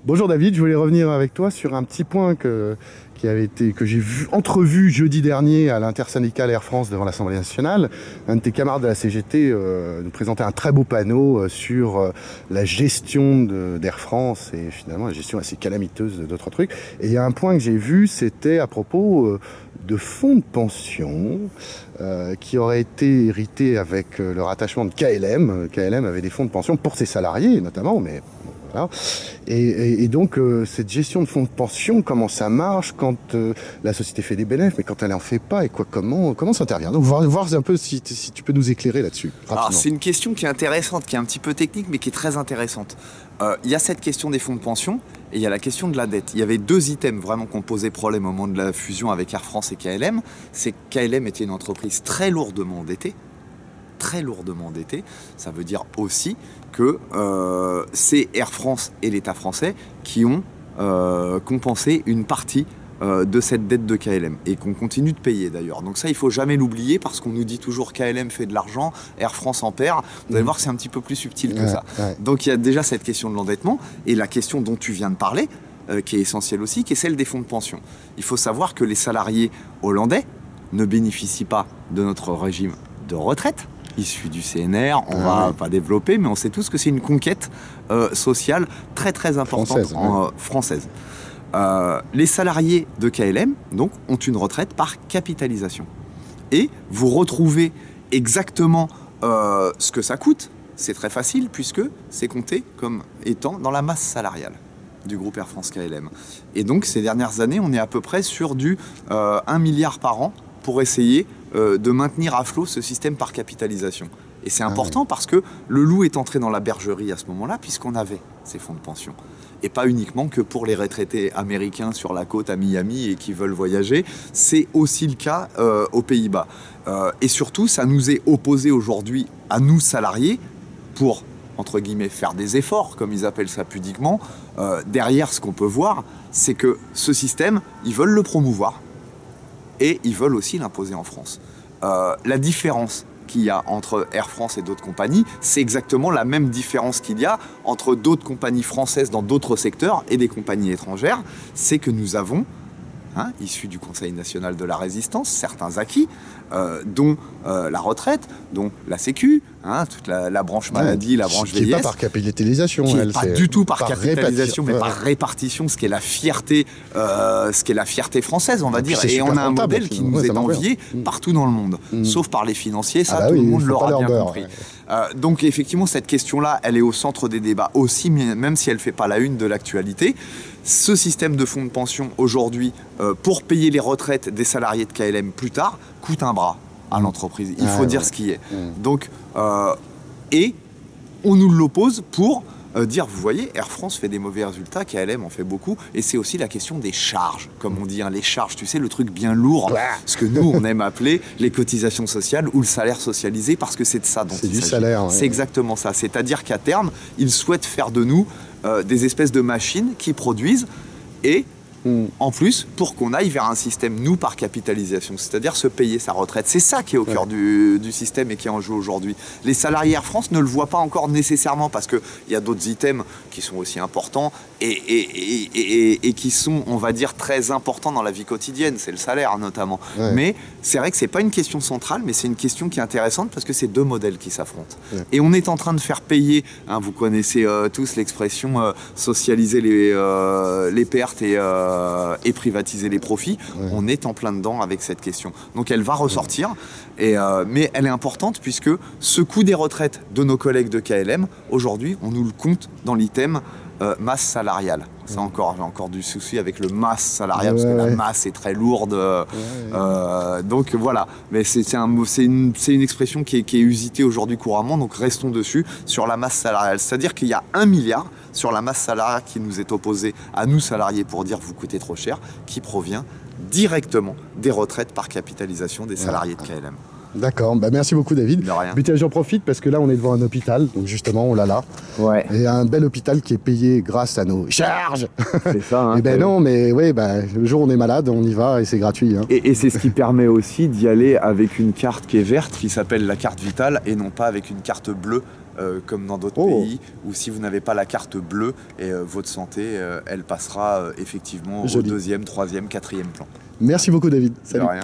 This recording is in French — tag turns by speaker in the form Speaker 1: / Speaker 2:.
Speaker 1: Bonjour David, je voulais revenir avec toi sur un petit point que j'ai entrevu jeudi dernier à l'intersyndicale Air France devant l'Assemblée nationale. Un de tes camarades de la CGT nous présentait un très beau panneau sur la gestion d'Air France et finalement la gestion assez calamiteuse d'autres trucs. Et il y a un point que j'ai vu, c'était à propos de fonds de pension qui auraient été hérités avec le rattachement de KLM. KLM avait des fonds de pension pour ses salariés notamment, mais... Voilà. Et donc cette gestion de fonds de pension, comment ça marche quand la société fait des bénéfices, mais quand elle en fait pas, et quoi, comment ça intervient? Donc voir un peu si tu peux nous éclairer là-dessus.
Speaker 2: Alors c'est une question qui est intéressante, qui est un petit peu technique, mais qui est très intéressante. Il y a cette question des fonds de pension et il y a la question de la dette. Il y avait deux items vraiment qui ont posé problème au moment de la fusion avec Air France et KLM. C'est que KLM était une entreprise très lourdement endettée. Très lourdement endetté, ça veut dire aussi que c'est Air France et l'État français qui ont compensé une partie de cette dette de KLM et qu'on continue de payer d'ailleurs. Donc ça, il ne faut jamais l'oublier parce qu'on nous dit toujours KLM fait de l'argent, Air France en perd. Vous allez voir que c'est un petit peu plus subtil que ça. Ouais. Donc il y a déjà cette question de l'endettement et la question dont tu viens de parler, qui est essentielle aussi, qui est celle des fonds de pension. Il faut savoir que les salariés hollandais ne bénéficient pas de notre régime de retraite, issu du CNR, on va pas développer, mais on sait tous que c'est une conquête sociale très très importante française. Les salariés de KLM donc, ont une retraite par capitalisation. Et vous retrouvez exactement ce que ça coûte. C'est très facile puisque c'est compté comme étant dans la masse salariale du groupe Air France KLM. Et donc ces dernières années, on est à peu près sur du 1 milliard par an pour essayer de maintenir à flot ce système par capitalisation. Et c'est important parce que le loup est entré dans la bergerie à ce moment-là, puisqu'on avait ces fonds de pension. Et pas uniquement que pour les retraités américains sur la côte à Miami et qui veulent voyager, c'est aussi le cas aux Pays-Bas. Et surtout, ça nous est opposé aujourd'hui à nous salariés pour, entre guillemets, faire des efforts, comme ils appellent ça pudiquement. Derrière, ce qu'on peut voir, c'est que ce système, ils veulent le promouvoir. Et ils veulent aussi l'imposer en France. La différence qu'il y a entre Air France et d'autres compagnies, c'est exactement la même différence qu'il y a entre d'autres compagnies françaises dans d'autres secteurs et des compagnies étrangères. C'est que nous avons, issus du Conseil national de la résistance, certains acquis, dont la retraite, dont la Sécu, toute la branche maladie, la branche vieillesse.
Speaker 1: Qui n'est pas par capitalisation.
Speaker 2: Qui n'est pas du tout par capitalisation, mais par répartition, ce qui est la fierté, française, on va dire. Et on a un modèle qui nous est envié partout dans le monde, sauf par les financiers, ça tout le monde l'aura bien compris. Donc effectivement, cette question-là, elle est au centre des débats aussi, même si elle ne fait pas la une de l'actualité. Ce système de fonds de pension, aujourd'hui, pour payer les retraites des salariés de KLM plus tard, coûte un bras à l'entreprise. Il faut dire ce qui est. Donc, et on nous l'oppose pour dire, vous voyez, Air France fait des mauvais résultats, KLM en fait beaucoup, et c'est aussi la question des charges, comme on dit, les charges, tu sais, le truc bien lourd, ce que nous, on aime appeler les cotisations sociales ou le salaire socialisé, parce que c'est de ça dont il s'agit. C'est du salaire. C'est exactement ça. C'est-à-dire qu'à terme, ils souhaitent faire de nous des espèces de machines qui produisent et en plus, pour qu'on aille vers un système, nous, par capitalisation, c'est-à-dire se payer sa retraite. C'est ça qui est au cœur du système et qui est en jeu aujourd'hui. Les salariés Air France ne le voient pas encore nécessairement parce qu'il y a d'autres items qui sont aussi importants et qui sont, on va dire, très importants dans la vie quotidienne. C'est le salaire, notamment. Mais c'est vrai que c'est pas une question centrale, mais c'est une question qui est intéressante parce que c'est deux modèles qui s'affrontent. Et on est en train de faire payer, vous connaissez tous l'expression socialiser les pertes et privatiser les profits. On est en plein dedans avec cette question. Donc elle va ressortir, mais elle est importante puisque ce coût des retraites de nos collègues de KLM, aujourd'hui, on nous le compte dans l'item masse salariale. Ça encore, j'ai encore du souci avec le masse salariale parce que la masse est très lourde. Donc voilà, mais c'est une expression qui est usitée aujourd'hui couramment, donc restons dessus sur la masse salariale. C'est-à-dire qu'il y a 1 milliard sur la masse salariale qui nous est opposée à nous salariés pour dire vous coûtez trop cher, qui provient directement des retraites par capitalisation des salariés de KLM.
Speaker 1: D'accord, bah merci beaucoup David.
Speaker 2: De rien.
Speaker 1: Mais tiens, j'en profite parce que là on est devant un hôpital, donc justement on l'a là.
Speaker 3: Ouais.
Speaker 1: Et un bel hôpital qui est payé grâce à nos charges.
Speaker 3: C'est ça. Hein,
Speaker 1: et ben non, mais ouais, le jour où on est malade, on y va et c'est gratuit. Hein.
Speaker 3: Et c'est ce qui permet aussi d'y aller avec une carte qui est verte.
Speaker 2: Qui s'appelle la carte vitale et non pas avec une carte bleue comme dans d'autres pays, où si vous n'avez pas la carte bleue, et votre santé, elle passera effectivement au 2e, 3e, 4e plan.
Speaker 1: Merci beaucoup David.
Speaker 2: De
Speaker 1: Salut.
Speaker 2: rien.